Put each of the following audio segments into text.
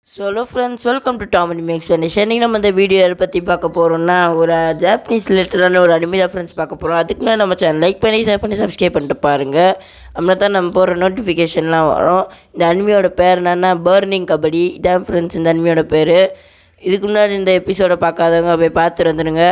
Hello friends, welcome to Tom and Max friends. இன்றைக்கி நம்ம இந்த வீடியோ பற்றி பார்க்க போகிறோம்னா, ஒரு ஜாப்பனீஸ் ரிலேட்டடான ஒரு அனிமே தான் ஃப்ரெண்ட்ஸ் பார்க்க போகிறோம். அதுக்குன்னு நம்ம சேனல் லைக் பண்ணி ஷேர் பண்ணி சப்ஸ்கிரைப் பண்ணிட்டு பாருங்கள். அப்படின்னா தான் நம்ம போகிற நோட்டிஃபிகேஷன்லாம் வரும். இந்த அனிமையோட பேர் என்னென்னா பர்னிங் கபடி. இதான் ஃப்ரெண்ட்ஸ் இந்த அனிமையோட பேர். இதுக்கு முன்னாடி இந்த எபிசோடை பார்க்காதவங்க போய் பார்த்துட்டு வந்துடுங்க.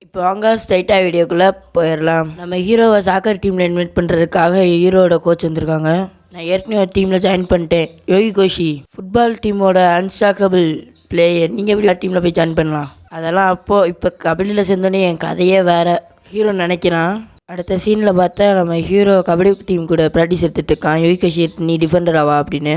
இப்போ வாங்க ஸ்ட்ரைட்டாக வீடியோக்குள்ளே போயிடலாம். நம்ம ஹீரோவை சாக்கர் டீமில் இன்வைட் பண்ணுறதுக்காக ஹீரோட கோச் வந்திருக்காங்க. நான் ஏற்கனவே டீமில் ஜாயின் பண்ணிட்டேன். யோகி கோஷி ஃபுட்பால் டீமோட அன்ஸ்டாக்கபிள் பிளேயர். நீங்கள் எப்படி டீமில் போய் ஜாயின் பண்ணலாம்? அதெல்லாம் இப்போ கபடியில் சேர்ந்தோன்னே என் கதையே வேறு. ஹீரோ நினைக்கிறான். அடுத்த சீனில் பார்த்தா நம்ம ஹீரோ கபடி டீம் கூட ப்ராக்டிஸ் எடுத்துகிட்டு இருக்கான். யோகி கோஷி நீ டிஃபெண்டராவா அப்படின்னு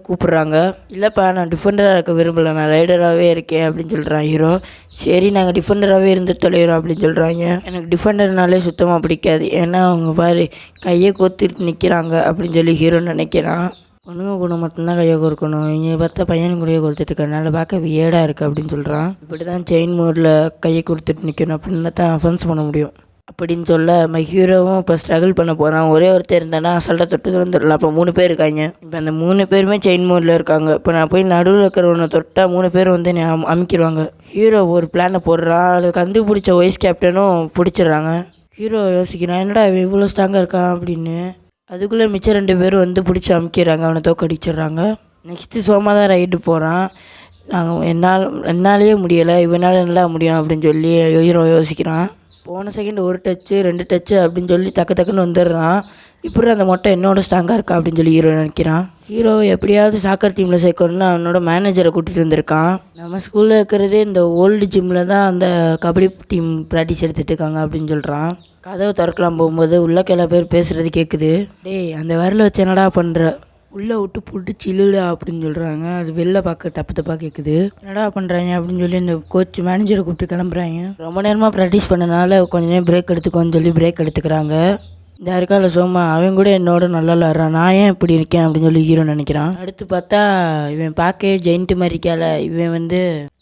கூப்பிட்றாங்க. இல்லைப்பா நான் டிஃபெண்டராக இருக்க விரும்பலை, நான் ரைடராகவே இருக்கேன் அப்படின்னு சொல்கிறான் ஹீரோ. சரி நாங்கள் டிஃபெண்டராகவே இருந்து தொலைகிறோம் அப்படின்னு சொல்கிறாங்க. எனக்கு டிஃபெண்டர்னாலே சுத்தமாக பிடிக்காது, ஏன்னா அவங்க பாரு கையை கோத்துட்டு நிற்கிறாங்க அப்படின்னு சொல்லி ஹீரோ நினைக்கிறான். பொண்ணுங்க கூட மட்டும்தான் கையை கோர்க்கணும், இங்கே பார்த்தா பையனு கூடயே கொடுத்துட்டு இருக்கனால பார்க்க வியேடாக இருக்குது அப்படின்னு சொல்கிறான். இப்படி தான் செயின் மோடில் கையை கொடுத்துட்டு நிற்கணும் அப்படின்னு தான் அஃபென்ஸ் பண்ண முடியும் அப்படின்னு சொல்ல நம்ம ஹீரோவும் இப்போ ஸ்ட்ரகிள் பண்ண போகிறான். ஒரே ஒருத்தர் இருந்தானா அசால்ட்டாக தொட்டு வந்துடலாம். அப்போ 3 பேர் இருக்காங்க. இப்போ அந்த 3 பேருமே செயின் மோடில் இருக்காங்க. இப்போ நான் போய் நடுவில் இருக்கிறவனை தொட்டால் 3 பேர் வந்து அமைக்கிடுவாங்க. ஹீரோ ஒரு பிளானை போடுறான். அது கண்டுபிடிச்ச வைஸ் கேப்டனும் பிடிச்சிடுறாங்க. ஹீரோ யோசிக்கிறான், என்னடா இவ்வளோ ஸ்ட்ராங்காக இருக்கான் அப்படின்னு. அதுக்குள்ளே மிச்சம் 2 பேரும் வந்து பிடிச்சி அமைக்கிறாங்க, அவனை தோக்கடிச்சிடுறாங்க. நெக்ஸ்ட்டு சோமா தான் ரைடு போகிறான். என்னாலேயே முடியலை, இவனால் நல்லா முடியும் அப்படின்னு சொல்லி ஹீரோ யோசிக்கிறான். போன செகண்ட் 1 டச்சு 2 டச்சு அப்படின்னு சொல்லி டக்குன்னு வந்துடுறான். இப்படி அந்த மொட்டை என்னோட ஸ்ட்ராங்காக இருக்கா அப்படின்னு சொல்லி ஹீரோ நினைக்கிறான். ஹீரோ எப்படியாவது சாக்கர் டீமில் சேர்க்கணும்னு அவனோட மேனேஜரை கூட்டிகிட்டு வந்திருக்கான். நம்ம ஸ்கூலில் இருக்கிறதே இந்த ஓல்டு ஜிம்மில் தான் அந்த கபடி டீம் ப்ராக்டிஸ் எடுத்துகிட்டு இருக்காங்க அப்படின்னு சொல்கிறான். கதவை திறக்கலாம் போகும்போது உள்ளே கிளை பேர் பேசுகிறது கேட்குது. டேய் அந்த விரலை வச்சு என்னடா பண்ணுற, உள்ளே விட்டு போட்டு சில்லுடா அப்படின்னு சொல்கிறாங்க. அது வெளில பார்க்க தப்பாக கேட்குது. என்னடா பண்ணுறாங்க அப்படின்னு சொல்லி இந்த கோச் மேனேஜரை கூப்பிட்டு கிளம்புறாங்க. ரொம்ப நேரமாக ப்ராக்டிஸ் பண்ணனால கொஞ்சம் நேரம் பிரேக் எடுத்துக்கோன்னு சொல்லி பிரேக் எடுத்துக்கிறாங்க. இந்த இருக்கால சோமா அவன் கூட என்னோட நல்லா விளாட்றான், நான் ஏன் இப்படி இருக்கேன் அப்படின்னு சொல்லி ஹீரோ நினைக்கிறான். அடுத்து பார்த்தா இவன் பார்க்க ஜெயிண்ட்டு மாதிரி இருக்கால,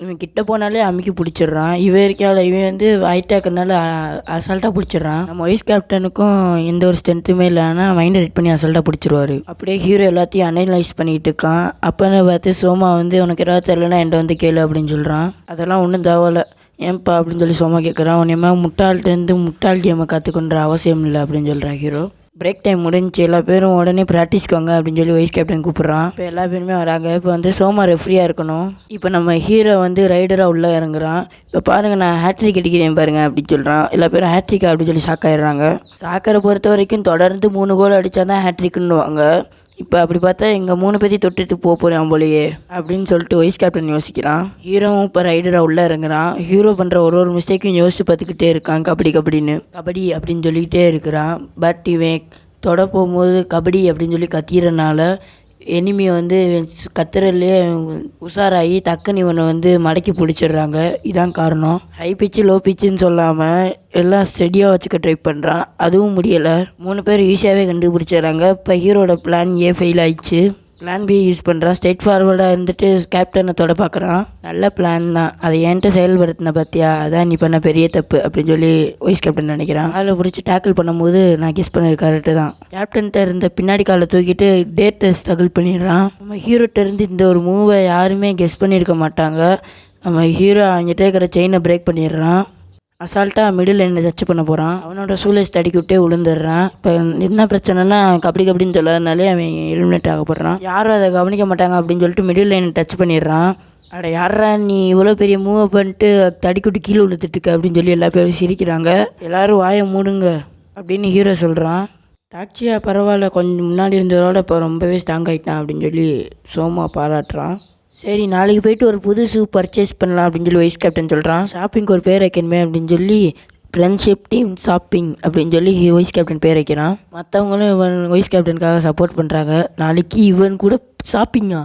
இவன் கிட்ட போனாலே அமுக்கி பிடிச்சிடுறான். இவன் இருக்கால இவன் வந்து ஹைட்டாக இருக்கிறனால அசால்ட்டாக பிடிச்சிடுறான். நம்ம வைஸ் கேப்டனுக்கும் எந்த ஒரு ஸ்ட்ரென்த்துமே இல்லை, ஆனால் மைண்டை ரெட் பண்ணி அசால்ட்டாக பிடிச்சிருவாரு. அப்படியே ஹீரோ எல்லாத்தையும் அனலைஸ் பண்ணிக்கிட்டு இருக்கான். அப்போன்னு பார்த்து சோமா வந்து உனக்கு ஏதாவது தெரிலனா என்கிட்ட வந்து கேளு அப்படின்னு சொல்கிறான். அதெல்லாம் ஒன்றும் தேவையில்ல ஏன்பா அப்படின்னு சொல்லி சோமா கேட்குறான். உன்னையமா முட்டாள்கிட்டேருந்து முட்டாள் கேமை கற்றுக்கொண்ட அவசியம் இல்லை அப்படின்னு சொல்கிறான் ஹீரோ. பிரேக் டைம் முடிஞ்சு எல்லா பேரும் உடனே ப்ராக்டிஸ்க்கோங்க அப்படின்னு சொல்லி வைஸ் கேப்டன் கூப்பிட்றான். இப்போ எல்லா பேருமே வராங்க. இப்போ வந்து சோமா ரெஃப்ரியாக இருக்கணும். இப்போ நம்ம ஹீரோ வந்து ரைடராக உள்ளே இறங்குறான். இப்போ பாருங்கள் நான் ஹேட்ரிக் அடிக்கிறேன் பாருங்கள் அப்படின்னு சொல்கிறான். எல்லா பேரும் ஹேட்ரிக் அப்படின்னு சொல்லி ஷாக் ஆகிடுறாங்க. சாக்கரை பொறுத்த வரைக்கும் தொடர்ந்து 3 கோல் அடித்தா தான் ஹேட்ரிக்குன்னுவாங்க. இப்போ அப்படி பார்த்தா எங்கள் 3 பேர்த்தையும் தொட்டுட்டு போகிறேன் போலையே அப்படின்னு சொல்லிட்டு வைஸ் கேப்டன் யோசிக்கிறான். ஹீரோவும் இப்போ ரைடராக உள்ளே இறங்குறான். ஹீரோ பண்ணுற ஒரு மிஸ்டேக்கும் யோசிச்சு பார்த்துக்கிட்டே இருக்கான். கபடி அப்படின்னு சொல்லிக்கிட்டே இருக்கிறான். பட் இவன் தொட போகும்போது கபடி அப்படின்னு சொல்லி கத்திரனால எனிமியை வந்து கத்துறதுலேயே உஷாராகி டக்குன்னு இவனை வந்து மடக்கி பிடிச்சிடுறாங்க. இதான் காரணம். ஹை பிச்சு லோ பிச்சுன்னு சொல்லாமல் எல்லாம் ஸ்டெடியாக வச்சுக்க ட்ரை பண்ணுறான். அதுவும் முடியலை. 3 பேர் ஈஸியாகவே கண்டுபிடிச்சிடுறாங்க. இப்போ ஹீரோட பிளான் ஏ ஃபெயில் ஆயிடுச்சு. பிளான் பி யூஸ் பண்ணுறான். ஸ்ட்ரெயிட் ஃபார்வர்டாக இருந்துட்டு கேப்டனை தொட பார்க்குறான். நல்ல பிளான் தான், அதை என்கிட்ட செயல்படுத்தின பார்த்தியா, அதான் நீ பண்ண பெரிய தப்பு அப்படின்னு சொல்லி வைஸ் கேப்டன் நினைக்கிறான். அதில் பிடிச்சி டேக்கிள் பண்ணும்போது நான் கிஸ் பண்ணது கரெக்டு தான். கேப்டன்கிட்ட இருந்த பின்னாடி காலை தூக்கிட்டு டேட்டை ஸ்ட்ரகிள் பண்ணிடுறான். நம்ம ஹீரோட்ட இருந்து இந்த ஒரு மூவை யாருமே கெஸ் பண்ணியிருக்க மாட்டாங்க. நம்ம ஹீரோ அவங்ககிட்ட இருக்கிற செயினை பிரேக் பண்ணிடுறான். அசால்ட்டாக மிடில் லைனில் டச் பண்ண போகிறான். அவனோட சூலேஜ் தடிக்கி விட்டே விழுந்துடுறான். இப்போ என்ன பிரச்சனைனா கபடின்னு சொல்லாதனாலே அவன் எலிமினேட் ஆகப்படுறான். யாரும் அதை கவனிக்க மாட்டாங்க அப்படின்னு சொல்லிட்டு மிடில் லைனை டச் பண்ணிடுறான். அட யாரா நீ இவ்வளோ பெரிய மூவை பண்ணிட்டு தடிக்கிட்டு கீழே விழுத்துட்டுக்க அப்படின்னு சொல்லி எல்லா பேரும் சிரிக்கிறாங்க. எல்லோரும் வாயை மூடுங்க அப்படின்னு ஹீரோ சொல்கிறான். டாக்ஸியா பரவாயில்ல, கொஞ்சம் முன்னாடி இருந்ததோட இப்போ ரொம்பவே ஸ்ட்ராங் ஆகிட்டான் அப்படின்னு சொல்லி சோமா பாராட்டுறான். சரி நாளைக்கு போய்ட்டு ஒரு புது ஷூ பர்ச்சேஸ் பண்ணலாம் அப்படின்னு சொல்லி வைஸ் கேப்டன் சொல்கிறான். ஷாப்பிங்க்கு ஒரு பேர் வைக்கணுமே அப்படின்னு சொல்லி ஃப்ரெண்ட்ஷிப் டீம் ஷாப்பிங் அப்படின்னு சொல்லி வைஸ் கேப்டன் பேர் வைக்கிறான். மற்றவங்களும் இவன் வைஸ் கேப்டனுக்காக சப்போர்ட் பண்ணுறாங்க. நாளைக்கு இவன் கூட ஷாப்பிங்கா,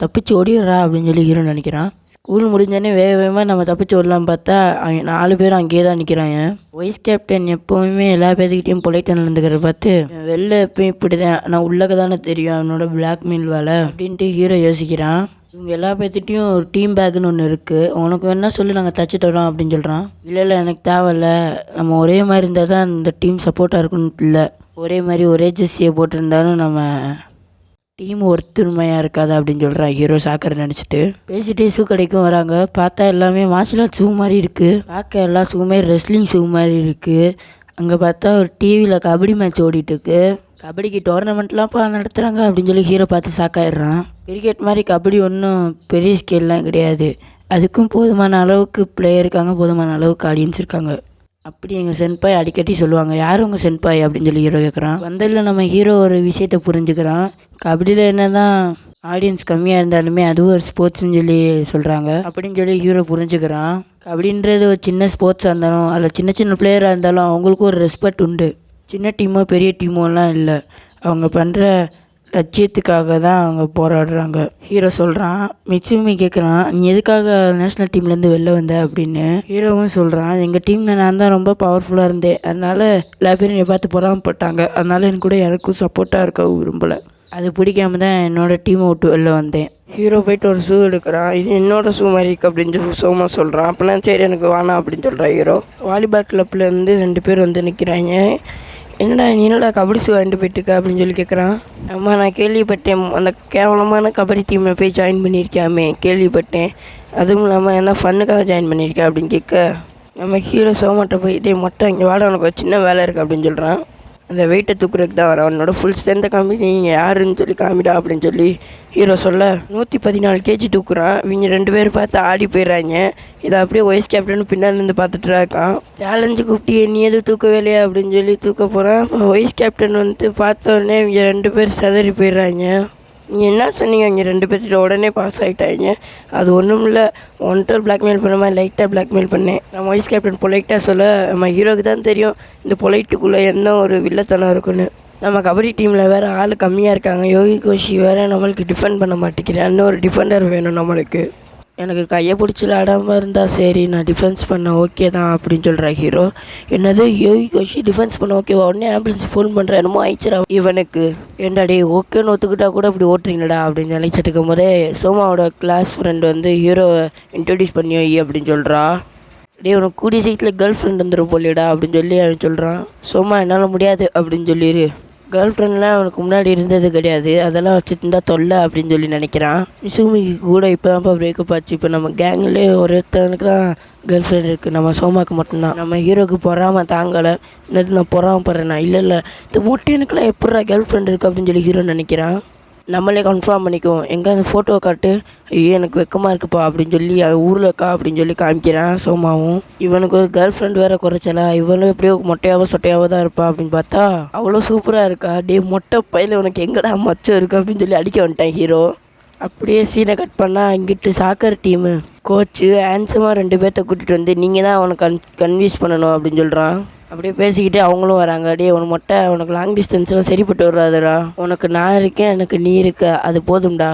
தப்பிச்சு ஓடிடுறா அப்படின்னு சொல்லி ஹீரோ நினைக்கிறான். ஸ்கூல் முடிஞ்சோடனே வேகமாக நம்ம தப்பிச்சு ஓடலாம் பார்த்தா அவங்க 4 பேரும் அங்கேயே தான் நிற்கிறாங்க. வைஸ் கேப்டன் எப்போவுமே எல்லா பேர்த்துக்கிட்டையும் பொலைட்டாக நடந்துக்கிறத பார்த்து வெளில எப்பயும் இப்படி தான், நான் உள்ளக்க தானே தெரியும் அவனோட பிளாக்மெயில் வேலை அப்படின்ட்டு ஹீரோ யோசிக்கிறான். இவங்க எல்லா பேர்த்திட்டையும் ஒரு டீம் பேக்குன்னு ஒன்று இருக்குது, உனக்கு வேணால் சொல்லி நாங்கள் தச்சு தரோம் அப்படின்னு சொல்கிறான். இல்லை எனக்கு தேவையில்ல, நம்ம ஒரே மாதிரி இருந்தால் தான் இந்த டீம் சப்போர்ட்டாக இருக்குன்னு இல்லை, ஒரே மாதிரி ஒரே ஜெர்சியை போட்டிருந்தாலும் நம்ம டீம் ஒருத்தருமையாக இருக்காது அப்படின்னு சொல்கிறான் ஹீரோ சாக்கரை நினச்சிட்டு. பேசிகிட்டே ஷூ கடைக்கும் வராங்க. பார்த்தா எல்லாமே மார்ஷல் ஆர்ட் ஷூ மாதிரி இருக்குது. பார்க்க எல்லா ஷூமே ரெஸ்லிங் ஷூ மாதிரி இருக்குது. அங்கே பார்த்தா ஒரு டிவியில் கபடி மேட்ச் ஓடிட்டுருக்கு. கபடிக்கு டோர்னமெண்ட்லாம் நடத்துகிறாங்க அப்படின்னு சொல்லி ஹீரோ பார்த்து ஷாக்காயிடுறான். கிரிக்கெட் மாதிரி கபடி ஒன்றும் பெரிய ஸ்கேல்லாம் கிடையாது. அதுக்கும் போதுமான அளவுக்கு பிளேயர் இருக்காங்க, போதுமான அளவுக்கு ஆடியன்ஸ் இருக்காங்க. அப்படி எங்கள் சென்பாய் அடிக்கடி சொல்லுவாங்க. யார் உங்கள் சென்பாய் அப்படின்னு சொல்லி ஹீரோ கேட்குறான். வந்ததில் நம்ம ஹீரோ ஒரு விஷயத்தை புரிஞ்சுக்கிறான். கபடியில் என்ன தான் ஆடியன்ஸ் கம்மியாக இருந்தாலுமே அதுவும் ஒரு ஸ்போர்ட்ஸ்னு சொல்லி சொல்கிறாங்க அப்படின்னு சொல்லி ஹீரோ புரிஞ்சுக்கிறான். கபடின்றது ஒரு சின்ன ஸ்போர்ட்ஸாக இருந்தாலும் அதில் சின்ன சின்ன பிளேயராக இருந்தாலும் அவங்களுக்கும் ஒரு ரெஸ்பெக்ட் உண்டு. சின்ன டீமோ பெரிய டீமோலாம் இல்லை, அவங்க பண்ணுற லட்சியத்துக்காக தான் அவங்க போராடுறாங்க. ஹீரோ சொல்கிறான். மிட்சுமி கேட்குறான், நீ எதுக்காக நேஷ்னல் டீம்லேருந்து வெளில வந்த அப்படின்னு. ஹீரோவும் சொல்கிறான், எங்கள் டீமில் நான் தான் ரொம்ப பவர்ஃபுல்லாக இருந்தேன், அதனால் எல்லா பேரும் என்னை பார்த்து பொறாமப்பட்டாங்க, அதனால் எனக்கு கூட யாருக்கும் சப்போர்ட்டாக இருக்க விரும்பலை. அது பிடிக்காம தான் என்னோடய டீமை விட்டு வெளில வந்தேன். ஹீரோ போயிட்டு ஒரு ஷூ எடுக்கிறான். இது என்னோடய ஷூ மாதிரி இருக்குது அப்படின்னு சொல்லி சோமா சொல்கிறான். அப்போனா சரி எனக்கு வேணாம் அப்படின்னு சொல்கிறான் ஹீரோ. வாலிபால் கிளப்லேருந்து 2 பேர் வந்து நிற்கிறாங்க. என்னடா கபடி ஷூ வாங்கிட்டு போயிட்டுருக்க அப்படின்னு சொல்லி கேட்குறான். அம்மா நான் கேள்விப்பட்டேன், அந்த கேவலமான கபடி டீமில் போய் ஜாயின் பண்ணியிருக்காமே கேள்விப்பட்டேன், அதுவும் இல்லாமல் என்ன ஃபன்னுக்காக ஜாயின் பண்ணியிருக்கேன் அப்படின்னு கேட்க, நம்ம ஹீரோ சோமாட்ட போயிட்டே மொட்டை இங்கே வாட உனக்கு ஒரு சின்ன வேலை இருக்குது அப்படின்னு சொல்கிறான். அந்த வெயிட்டை தூக்குறதுக்கு தான் வர, அவனோட ஃபுல் ஸ்ட்ரென்த்தை காமி, நீங்கள் யாருன்னு சொல்லி காமிடா அப்படின்னு சொல்லி ஹீரோ சொல்ல 114 கேஜி தூக்குறான். இவங்க 2 பேர் பார்த்து ஆடி போயிடுறாங்க. இதை அப்படியே வைஸ் கேப்டன் பின்னாடிலேருந்து பார்த்துட்டு இருக்கான். சேலஞ்சு கூப்பிட்டு நீ எதுவும் தூக்கவே இல்லையா அப்படின்னு சொல்லி தூக்க போகிறான். இப்போ வைஸ் கேப்டன் வந்து பார்த்தோடனே இவங்க 2 பேர் சிதறி போயிடுறாங்க. நீ என்ன சொன்னீங்க, இங்கே 2 பேர்த்திட்ட உடனே பாஸ் ஆகிட்டாங்க. அது ஒன்றும் இல்லை, ஒன்ட்டர் பிளாக்மெயில் பண்ண மாதிரி லைட்டாக பிளாக்மெயில் பண்ணேன். நம்ம வைஸ் கேப்டன் பொலைட்டாக சொல்ல, நம்ம ஹீரோக்கு தான் தெரியும் இந்த பொலைட்டுக்குள்ளே என்ன ஒரு வில்லத்தனம் இருக்குன்னு. நம்ம கபடி டீமில் வேறு ஆள் கம்மியாக இருக்காங்க. யோகி கோஷி வேறு நம்மளுக்கு டிஃபெண்ட் பண்ண மாட்டேங்கிறேன், இன்னொரு டிஃபெண்டர் வேணும் நம்மளுக்கு. எனக்கு கையை பிடிச்சி விளாடாமல் இருந்தால் சரி, நான் டிஃபென்ஸ் பண்ண ஓகே தான் அப்படின்னு சொல்கிற ஹீரோ. என்னது யோகி கோஷி டிஃபென்ஸ் பண்ண ஓகேவா? உடனே ஆம்புலன்ஸ் ஃபோன் பண்ணுறேன், என்னமோ ஆயிடுச்சுடா இவனுக்கு. ஏண்டாடி ஓகேன்னு ஒத்துக்கிட்டா கூட இப்படி ஓட்டுறீங்களடா அப்படின்னு நினைச்சிட்டு இருக்கும் போதே சோமாவோட கிளாஸ் ஃப்ரெண்ட் வந்து ஹீரோவை இன்ட்ரடியூஸ் பண்ணி வை அப்படின்னு சொல்கிறா. டே உனக்கு கூடிய சீக்கிரத்தில் கேர்ள் ஃப்ரெண்ட் வந்துடும் போலியடா அப்படின்னு சொல்லி அவன் சொல்கிறான். சோமா என்னால் முடியாது அப்படின்னு சொல்லிடு. கேர்ள் ஃப்ரெண்ட்லாம் அவனுக்கு முன்னாடி இருந்தது கிடையாது, அதெல்லாம் வச்சுருந்தா தொல்லை அப்படின்னு சொல்லி நினைக்கிறான். மிசுமிக்கு கூட இப்போ தான்ப்பா பிரேக்கப் ஆச்சு. இப்போ நம்ம கேங்லேயே ஒருத்தனுக்கு தான் கேர்ள் ஃப்ரெண்ட் இருக்குது, நம்ம சோமாவுக்கு மட்டும்தான். நம்ம ஹீரோக்கு பொறாமல் தாங்கலை, இன்னது நான் பொறாமப்படுறேண்ணா. இல்லை இந்த மொட்டை எனக்குலாம் எப்படா கேர்ள் ஃப்ரெண்ட் இருக்குது அப்படின்னு சொல்லி ஹீரோ நினைக்கிறான். நம்மளே கன்ஃபார்ம் பண்ணிக்குவோம், எங்கே அந்த ஃபோட்டோ காட்டு, ஐயோ எனக்கு வெக்கமாக இருக்குப்பா அப்படின்னு சொல்லி ஊரில் இருக்கா அப்படின்னு சொல்லி காமிக்கிறான் சோமாவும். இவனுக்கு ஒரு கேர்ள் ஃப்ரெண்ட் வேறு குறைச்சலா, இவனும் எப்படியோ மொட்டையாவோ சொட்டையாவோ தான் இருப்பா அப்படின்னு பார்த்தா அவ்வளோ சூப்பராக இருக்கா. டே மொட்டை பையில உனக்கு எங்கடா மச்சம் இருக்குது அப்படின்னு சொல்லி அடிக்க வந்துட்டான் ஹீரோ. அப்படியே சீனை கட் பண்ணால் அங்கிட்டு சாக்கர் டீமு கோச்சு ஹேண்ட்ஸமாக 2 பேர்த்த கூட்டிகிட்டு வந்து நீங்கள் தான் அவனை கன்வின்ஸ் பண்ணணும் அப்படின்னு சொல்கிறான். அப்படியே பேசிக்கிட்டே அவங்களும் வராங்க. டே உனக்கு மொட்டை, உனக்கு லாங் டிஸ்டன்ஸ்லாம் சரிப்பட்டு வராதுடா, உனக்கு நான் இருக்கேன் எனக்கு நீ இருக்க, அது போதும்டா.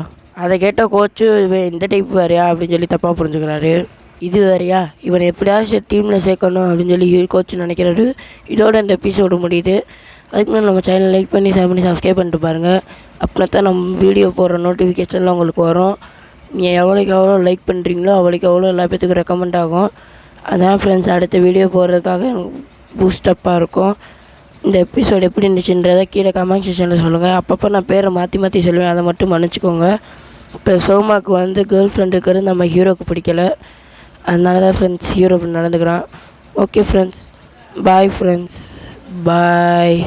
அதை கேட்டால் கோச்சு இந்த டைப் வேறையா அப்படின்னு சொல்லி தப்பாக புரிஞ்சுக்கிறாரு. இது வேறையா, இவனை எப்படியாச்சும் டீமில் சேர்க்கணும் அப்படின்னு சொல்லி கோச்சு நினைக்கிறாரு. இதோட இந்த எபிசோடு முடியுது. அதுக்கு முன்னாடி நம்ம சேனல் லைக் பண்ணி ஷேர் பண்ணி சப்ஸ்கிரைப் பண்ணிட்டு பாருங்கள். அப்படின்னா தான் நம்ம வீடியோ போடுற நோட்டிஃபிகேஷன்லாம் உங்களுக்கு வரும். நீங்கள் எவ்வளோக்கு எவ்வளோ லைக் பண்ணுறீங்களோ அவ்வளோக்கு எவ்வளோ எல்லா பேத்துக்கும் ரெக்கமெண்ட் ஆகும். அதான் ஃப்ரெண்ட்ஸ், அடுத்த வீடியோ போடுறதுக்காக பூஸ்டப்பாக இருக்கும். இந்த எபிசோடு எப்படி இருந்துச்சுன்றதை கீழே கமெண்ட் செக்ஷனில் சொல்லுங்கள். அப்பப்போ நான் பேரை மாற்றி சொல்லுவேன், அதை மட்டும் மன்னிச்சிக்கோங்க. இப்போ சோமாவுக்கு வந்து கேர்ள் ஃப்ரெண்ட் இருக்கிறது நம்ம ஹீரோக்கு பிடிக்கலை, அதனால தான் ஃப்ரெண்ட்ஸ் ஹீரோ நடந்துக்கிறான். ஓகே ஃப்ரெண்ட்ஸ், பாய் ஃப்ரெண்ட்ஸ், பாய்.